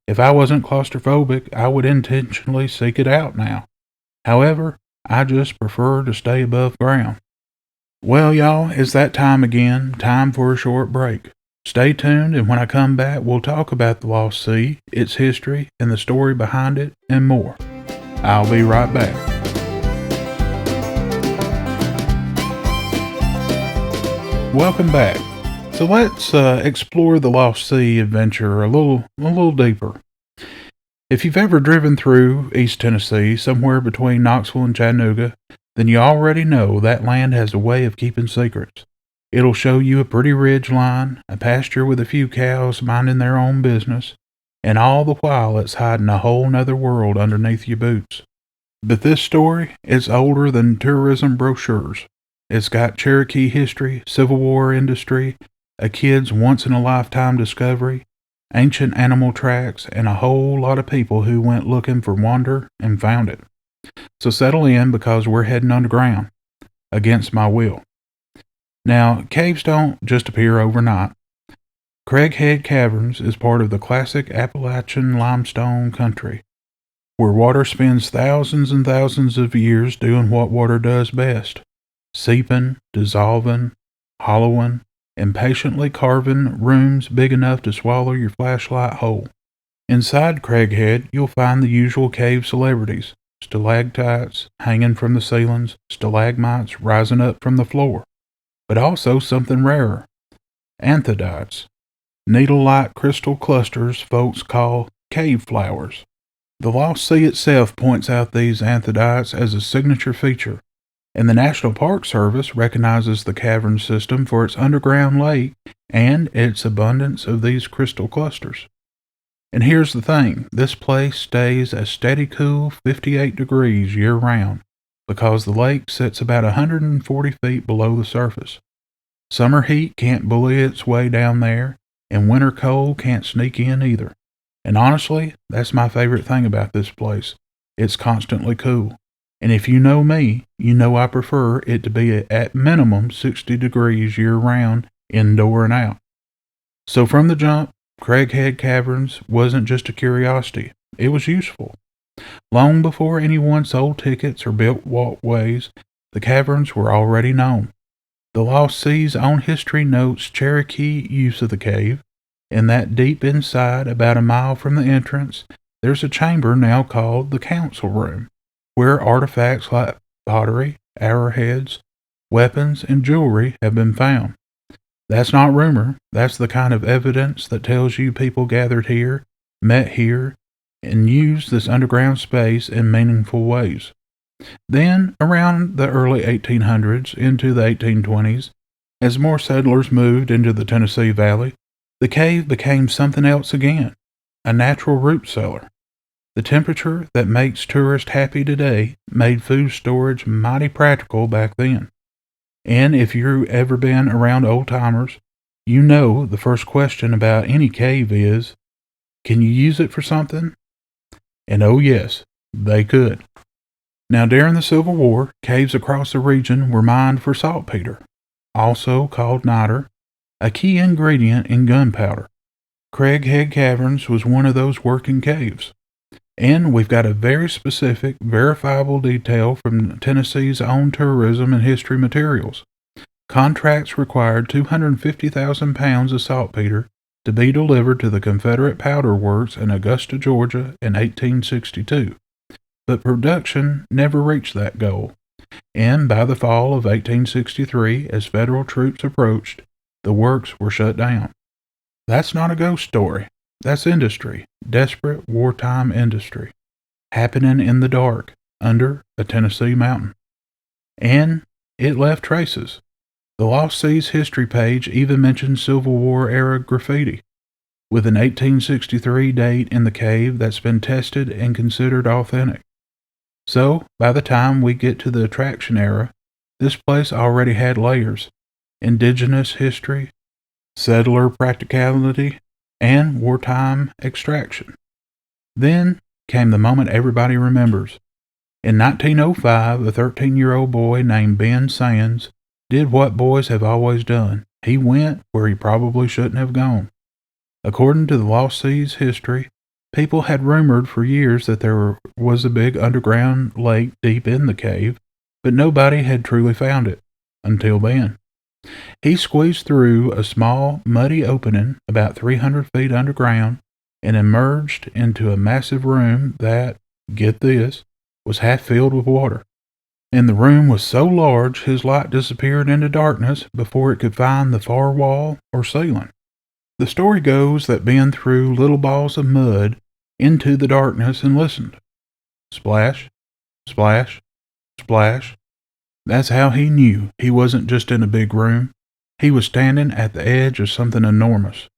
If I wasn't claustrophobic, I would intentionally seek it out now. However, I just prefer to stay above ground. Well, y'all, it's that time again, time for a short break. Stay tuned, and when I come back, we'll talk about the Lost Sea, its history, and the story behind it, and more. I'll be right back. Welcome back. So let's explore the Lost Sea adventure a little deeper. If you've ever driven through East Tennessee, somewhere between Knoxville and Chattanooga, then you already know that land has a way of keeping secrets. It'll show you a pretty ridge line, a pasture with a few cows minding their own business, and all the while it's hiding a whole nother world underneath your boots. But this story is older than tourism brochures. It's got Cherokee history, Civil War industry, a kid's once-in-a-lifetime discovery, ancient animal tracks, and a whole lot of people who went looking for wonder and found it. So settle in because we're heading underground, against my will. Now, caves don't just appear overnight. Craighead Caverns is part of the classic Appalachian limestone country, where water spends thousands and thousands of years doing what water does best, seeping, dissolving, hollowing, and patiently carving rooms big enough to swallow your flashlight whole. Inside Craighead, you'll find the usual cave celebrities, stalactites hanging from the ceilings, stalagmites rising up from the floor, but also something rarer, anthodites, needle-like crystal clusters folks call cave flowers. The Lost Sea itself points out these anthodites as a signature feature, and the National Park Service recognizes the cavern system for its underground lake and its abundance of these crystal clusters. And here's the thing, this place stays a steady cool 58 degrees year-round because the lake sits about 140 feet below the surface. Summer heat can't bully its way down there, and winter cold can't sneak in either. And honestly, that's my favorite thing about this place. It's constantly cool. And if you know me, you know I prefer it to be at minimum 60 degrees year round, indoor and out. So from the jump, Craighead Caverns wasn't just a curiosity, it was useful. Long before anyone sold tickets or built walkways, the caverns were already known. The Lost Sea's own history notes Cherokee use of the cave, and that deep inside, about a mile from the entrance, there's a chamber now called the Council Room, where artifacts like pottery, arrowheads, weapons, and jewelry have been found. That's not rumor, that's the kind of evidence that tells you people gathered here, met here, and used this underground space in meaningful ways. Then, around the early 1800s into the 1820s, as more settlers moved into the Tennessee Valley, the cave became something else again, a natural root cellar. The temperature that makes tourists happy today made food storage mighty practical back then. And if you've ever been around old timers, you know the first question about any cave is, can you use it for something? And oh yes, they could. Now during the Civil War, caves across the region were mined for saltpeter, also called niter, a key ingredient in gunpowder. Craighead Caverns was one of those working caves. And we've got a very specific, verifiable detail from Tennessee's own tourism and history materials. Contracts required 250,000 pounds of saltpeter to be delivered to the Confederate Powder Works in Augusta, Georgia in 1862. But production never reached that goal. And by the fall of 1863, as federal troops approached, the works were shut down. That's not a ghost story. That's industry, desperate wartime industry, happening in the dark, under a Tennessee mountain. And it left traces. The Lost Seas history page even mentions Civil War era graffiti, with an 1863 date in the cave that's been tested and considered authentic. So, by the time we get to the attraction era, this place already had layers: indigenous history, settler practicality, and wartime extraction. Then came the moment everybody remembers. In 1905, a 13-year-old boy named Ben Sands did what boys have always done. He went where he probably shouldn't have gone. According to the Lost Seas history, people had rumored for years that there was a big underground lake deep in the cave, but nobody had truly found it, until Ben. He squeezed through a small, muddy opening about 300 feet underground and emerged into a massive room that, get this, was half filled with water. And the room was so large his light disappeared into darkness before it could find the far wall or ceiling. The story goes that Ben threw little balls of mud into the darkness and listened. Splash, splash, splash. That's how he knew he wasn't just in a big room. He was standing at the edge of something enormous.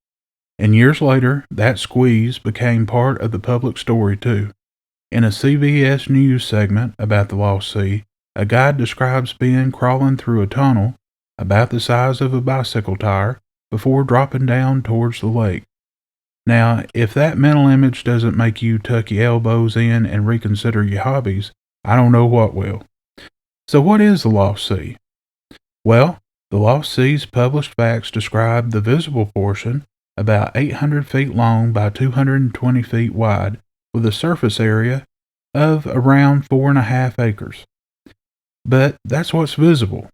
And years later, that squeeze became part of the public story too. In a CBS News segment about the Lost Sea, a guide describes Ben crawling through a tunnel about the size of a bicycle tire before dropping down towards the lake. Now, if that mental image doesn't make you tuck your elbows in and reconsider your hobbies, I don't know what will. So what is the Lost Sea? Well, the Lost Sea's published facts describe the visible portion, about 800 feet long by 220 feet wide, with a surface area of around 4.5 acres. But that's what's visible.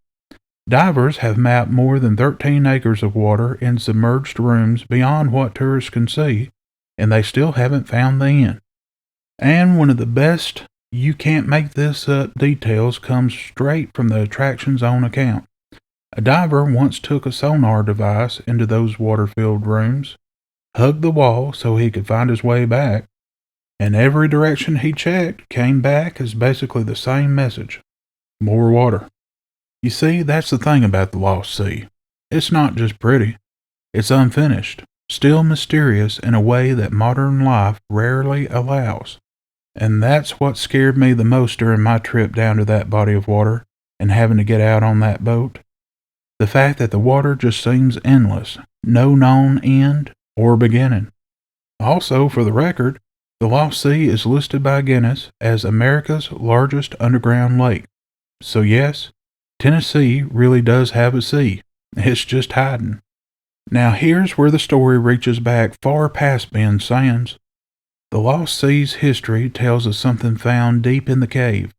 Divers have mapped more than 13 acres of water in submerged rooms beyond what tourists can see, and they still haven't found the end. And one of the best you can't make this up details comes straight from the attraction's own account. A diver once took a sonar device into those water-filled rooms, hugged the wall so he could find his way back, and every direction he checked came back as basically the same message: more water. You see, that's the thing about the Lost Sea. It's not just pretty. It's unfinished, still mysterious in a way that modern life rarely allows. And that's what scared me the most during my trip down to that body of water and having to get out on that boat. The fact that the water just seems endless, no known end or beginning. Also, for the record, the Lost Sea is listed by Guinness as America's largest underground lake. So yes, Tennessee really does have a sea. It's just hiding. Now here's where the story reaches back far past Ben Sands. The Lost Sea's history tells us something found deep in the cave.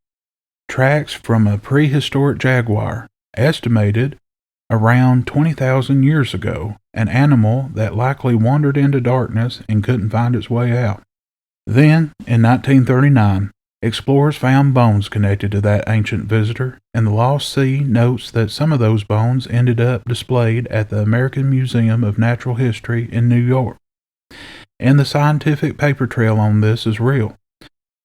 Tracks from a prehistoric jaguar, estimated around 20,000 years ago, an animal that likely wandered into darkness and couldn't find its way out. Then, in 1939, explorers found bones connected to that ancient visitor, and the Lost Sea notes that some of those bones ended up displayed at the American Museum of Natural History in New York. And the scientific paper trail on this is real.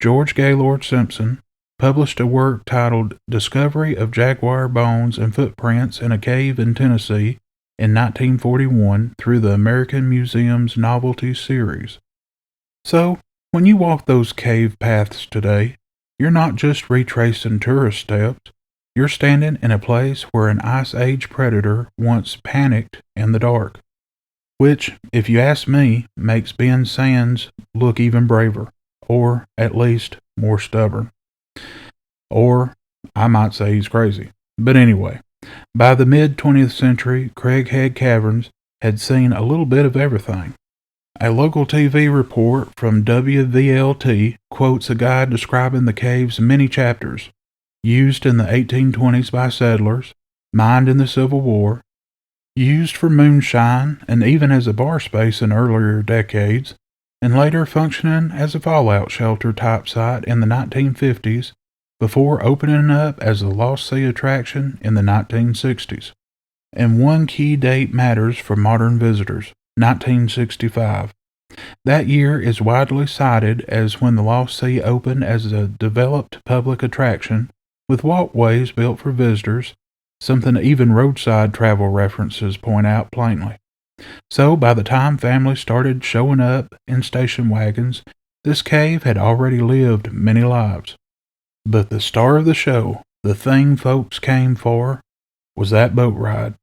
George Gaylord Simpson published a work titled Discovery of Jaguar Bones and Footprints in a Cave in Tennessee in 1941 through the American Museum's Novelty Series. So, when you walk those cave paths today, you're not just retracing tourist steps, you're standing in a place where an Ice Age predator once panicked in the dark. Which, if you ask me, makes Ben Sands look even braver, or at least more stubborn. Or, I might say he's crazy. But anyway, by the mid-20th century, Craighead Caverns had seen a little bit of everything. A local TV report from WVLT quotes a guide describing the cave's many chapters, used in the 1820s by settlers, mined in the Civil War, used for moonshine and even as a bar space in earlier decades, and later functioning as a fallout shelter type site in the 1950s before opening up as a Lost Sea attraction in the 1960s. And one key date matters for modern visitors, 1965. That year is widely cited as when the Lost Sea opened as a developed public attraction with walkways built for visitors, something even roadside travel references point out plainly. So by the time families started showing up in station wagons, this cave had already lived many lives. But the star of the show, the thing folks came for, was that boat ride.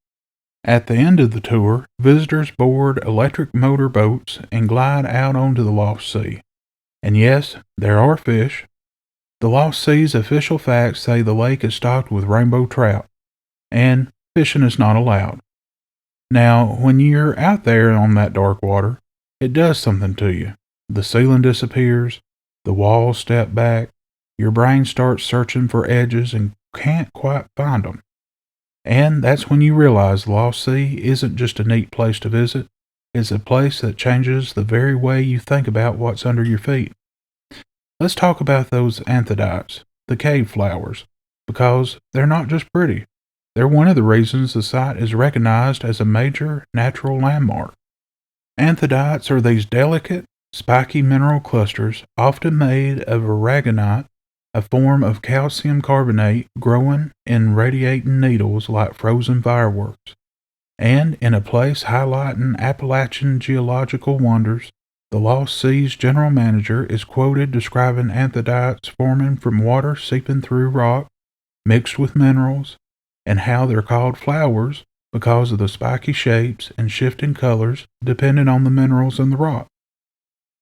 At the end of the tour, visitors board electric motor boats and glide out onto the Lost Sea. And yes, there are fish. The Lost Sea's official facts say the lake is stocked with rainbow trout, and fishing is not allowed. Now, when you're out there on that dark water, it does something to you. The ceiling disappears, the walls step back, your brain starts searching for edges and can't quite find them. And that's when you realize the Lost Sea isn't just a neat place to visit, it's a place that changes the very way you think about what's under your feet. Let's talk about those anthodites, the cave flowers, because they're not just pretty. They're one of the reasons the site is recognized as a major natural landmark. Anthodites are these delicate, spiky mineral clusters often made of aragonite, a form of calcium carbonate growing in radiating needles like frozen fireworks. And in a place highlighting Appalachian geological wonders, the Lost Sea's general manager is quoted describing anthodites forming from water seeping through rock, mixed with minerals, and how they're called flowers because of the spiky shapes and shifting colors depending on the minerals in the rock.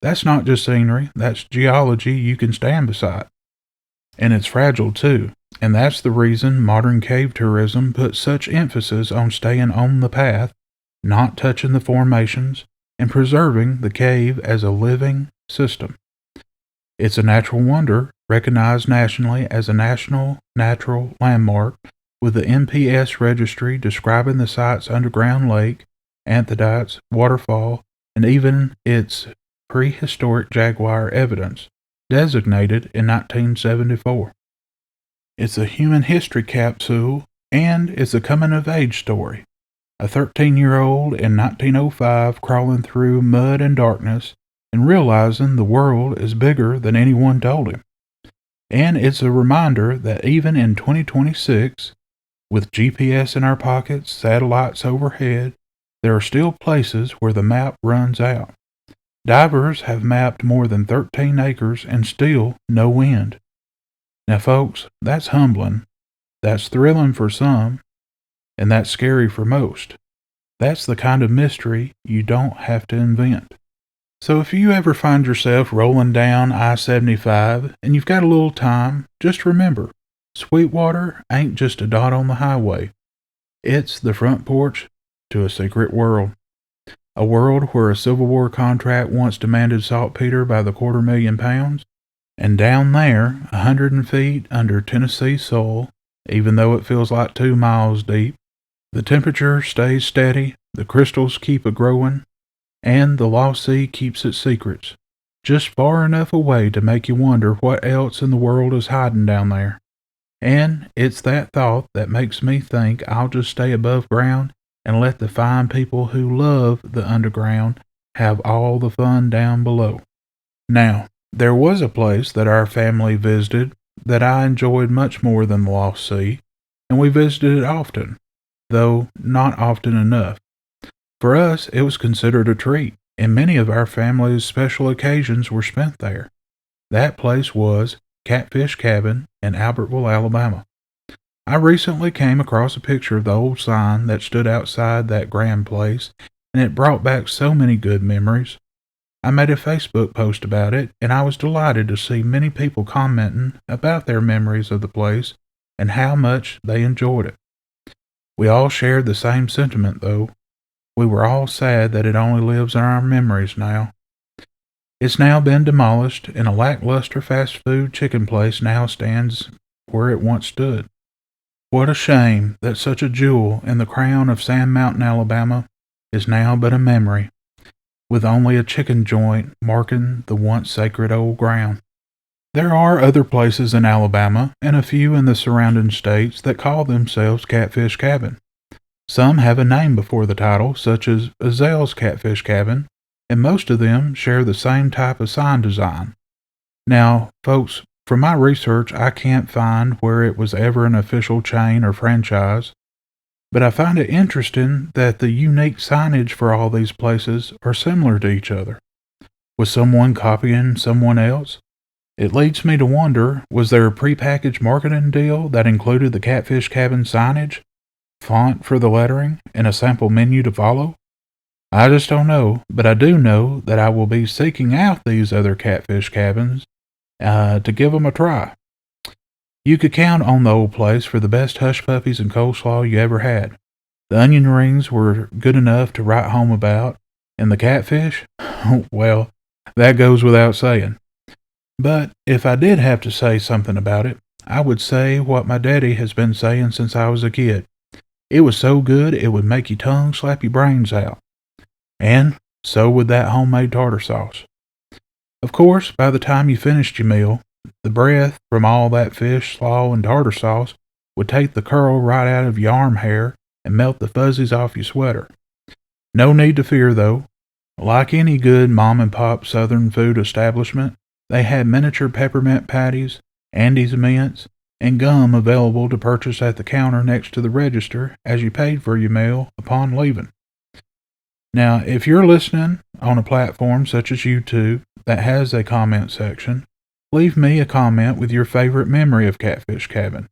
That's not just scenery, that's geology you can stand beside. And it's fragile too, and that's the reason modern cave tourism puts such emphasis on staying on the path, not touching the formations, and preserving the cave as a living system. It's a natural wonder recognized nationally as a National Natural Landmark, with the NPS registry describing the site's underground lake, anthodites, waterfall, and even its prehistoric jaguar evidence, designated in 1974. It's a human history capsule, and it's a coming-of-age story. A 13-year-old in 1905 crawling through mud and darkness and realizing the world is bigger than anyone told him. And it's a reminder that even in 2026, with GPS in our pockets, satellites overhead, there are still places where the map runs out. Divers have mapped more than 13 acres and still no wind. Now folks, that's humbling, that's thrilling for some, and that's scary for most. That's the kind of mystery you don't have to invent. So if you ever find yourself rolling down I-75 and you've got a little time, just remember, Sweetwater ain't just a dot on the highway. It's the front porch to a secret world. A world where a Civil War contract once demanded saltpeter by the 250,000 pounds. And down there, 100 feet under Tennessee soil, even though it feels like 2 miles deep, the temperature stays steady, the crystals keep a-growing, and the lost sea keeps its secrets, just far enough away to make you wonder what else in the world is hiding down there. And it's that thought that makes me think I'll just stay above ground and let the fine people who love the underground have all the fun down below. Now, there was a place that our family visited that I enjoyed much more than the Lost Sea, and we visited it often, though not often enough. For us, it was considered a treat, and many of our family's special occasions were spent there. That place was Catfish Cabin in Albertville, Alabama. I recently came across a picture of the old sign that stood outside that grand place, and it brought back so many good memories. I made a Facebook post about it, and I was delighted to see many people commenting about their memories of the place and how much they enjoyed it. We all shared the same sentiment, though. We were all sad that it only lives in our memories now. It's now been demolished, and a lackluster fast food chicken place now stands where it once stood. What a shame that such a jewel in the crown of Sand Mountain, Alabama, is now but a memory, with only a chicken joint marking the once sacred old ground. There are other places in Alabama, and a few in the surrounding states, that call themselves Catfish Cabin. Some have a name before the title, such as Azale's Catfish Cabin, and most of them share the same type of sign design. Now, folks, from my research, I can't find where it was ever an official chain or franchise, but I find it interesting that the unique signage for all these places are similar to each other. Was someone copying someone else? It leads me to wonder, was there a prepackaged marketing deal that included the Catfish Cabin signage, font for the lettering, and a sample menu to follow? I just don't know, but I do know that I will be seeking out these other catfish cabins to give them a try. You could count on the old place for the best hush puppies and coleslaw you ever had. The onion rings were good enough to write home about, and the catfish, well, that goes without saying. But if I did have to say something about it, I would say what my daddy has been saying since I was a kid. It was so good it would make your tongue slap your brains out. And so would that homemade tartar sauce. Of course, by the time you finished your meal, the breath from all that fish, slaw, and tartar sauce would take the curl right out of your arm hair and melt the fuzzies off your sweater. No need to fear, though. Like any good mom-and-pop Southern food establishment, they had miniature peppermint patties, Andes mints, and gum available to purchase at the counter next to the register as you paid for your meal upon leaving. Now, if you're listening on a platform such as YouTube that has a comment section, leave me a comment with your favorite memory of Catfish Cabin.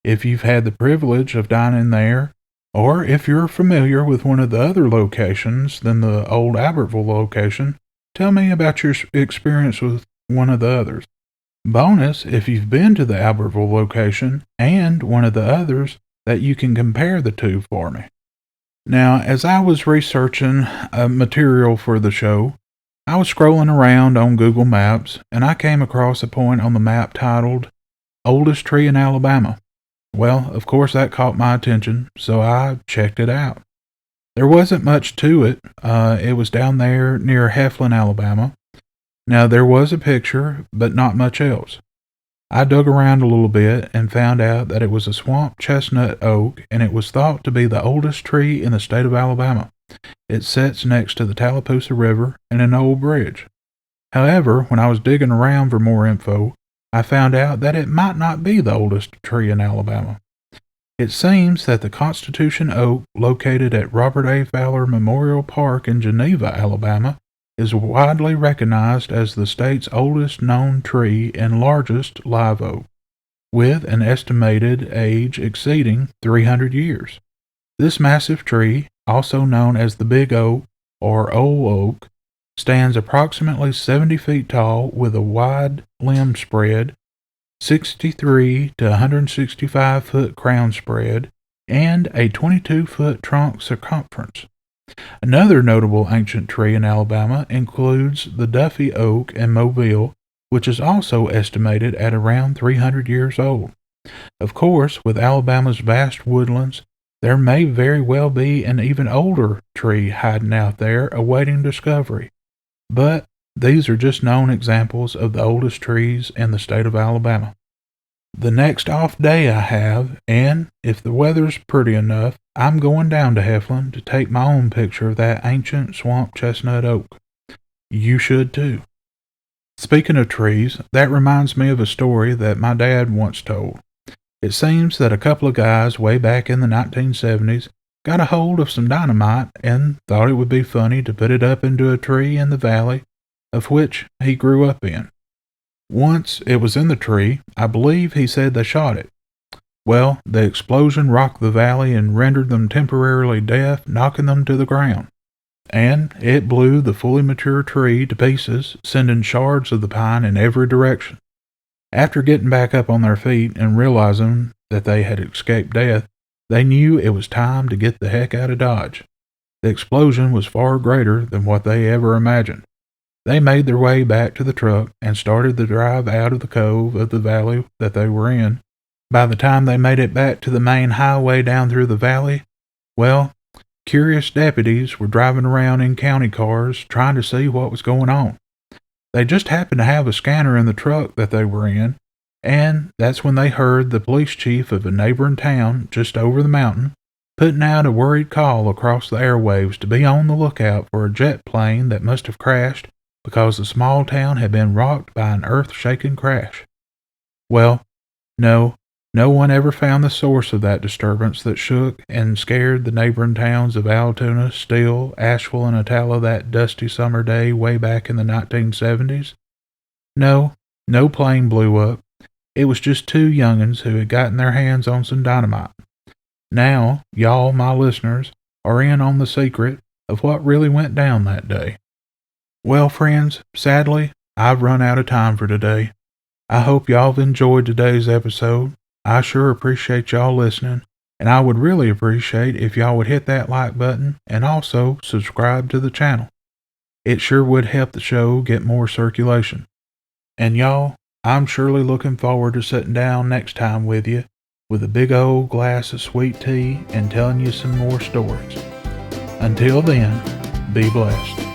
If you've had the privilege of dining there, or if you're familiar with one of the other locations than the old Albertville location, tell me about your experience with one of the others. Bonus, if you've been to the Albertville location and one of the others, that you can compare the two for me. Now, as I was researching material for the show, I was scrolling around on Google Maps, and I came across a point on the map titled, Oldest Tree in Alabama. Well, of course that caught my attention, so I checked it out. There wasn't much to it. It was down there near Heflin, Alabama. Now, there was a picture, but not much else. I dug around a little bit and found out that it was a swamp chestnut oak, and it was thought to be the oldest tree in the state of Alabama. It sits next to the Tallapoosa River and an old bridge. However, when I was digging around for more info, I found out that it might not be the oldest tree in Alabama. It seems that the Constitution oak, located at Robert A. Fowler Memorial Park in Geneva, Alabama, is widely recognized as the state's oldest known tree and largest live oak, with an estimated age exceeding 300 years. This massive tree, also known as the Big Oak or Old Oak, stands approximately 70 feet tall with a wide limb spread, 63 to 165 foot crown spread, and a 22-foot trunk circumference. Another notable ancient tree in Alabama includes the Duffy Oak in Mobile, which is also estimated at around 300 years old. Of course, with Alabama's vast woodlands, there may very well be an even older tree hiding out there awaiting discovery. But these are just known examples of the oldest trees in the state of Alabama. The next off day I have, and if the weather's pretty enough, I'm going down to Heflin to take my own picture of that ancient swamp chestnut oak. You should too. Speaking of trees, that reminds me of a story that my dad once told. It seems that a couple of guys way back in the 1970s got a hold of some dynamite and thought it would be funny to put it up into a tree in the valley of which he grew up in. Once it was in the tree, I believe he said they shot it. Well, the explosion rocked the valley and rendered them temporarily deaf, knocking them to the ground. And it blew the fully mature tree to pieces, sending shards of the pine in every direction. After getting back up on their feet and realizing that they had escaped death, they knew it was time to get the heck out of Dodge. The explosion was far greater than what they ever imagined. They made their way back to the truck and started the drive out of the cove of the valley that they were in. By the time they made it back to the main highway down through the valley, well, curious deputies were driving around in county cars trying to see what was going on. They just happened to have a scanner in the truck that they were in, and that's when they heard the police chief of a neighboring town just over the mountain putting out a worried call across the airwaves to be on the lookout for a jet plane that must have crashed because the small town had been rocked by an earth-shaking crash. Well, no one ever found the source of that disturbance that shook and scared the neighboring towns of Altoona, Steele, Asheville, and Attala that dusty summer day way back in the 1970s. No plane blew up. It was just two young'uns who had gotten their hands on some dynamite. Now, y'all, my listeners, are in on the secret of what really went down that day. Well, friends, sadly, I've run out of time for today. I hope y'all have enjoyed today's episode. I sure appreciate y'all listening, and I would really appreciate if y'all would hit that like button and also subscribe to the channel. It sure would help the show get more circulation. And y'all, I'm surely looking forward to sitting down next time with you with a big old glass of sweet tea and telling you some more stories. Until then, be blessed.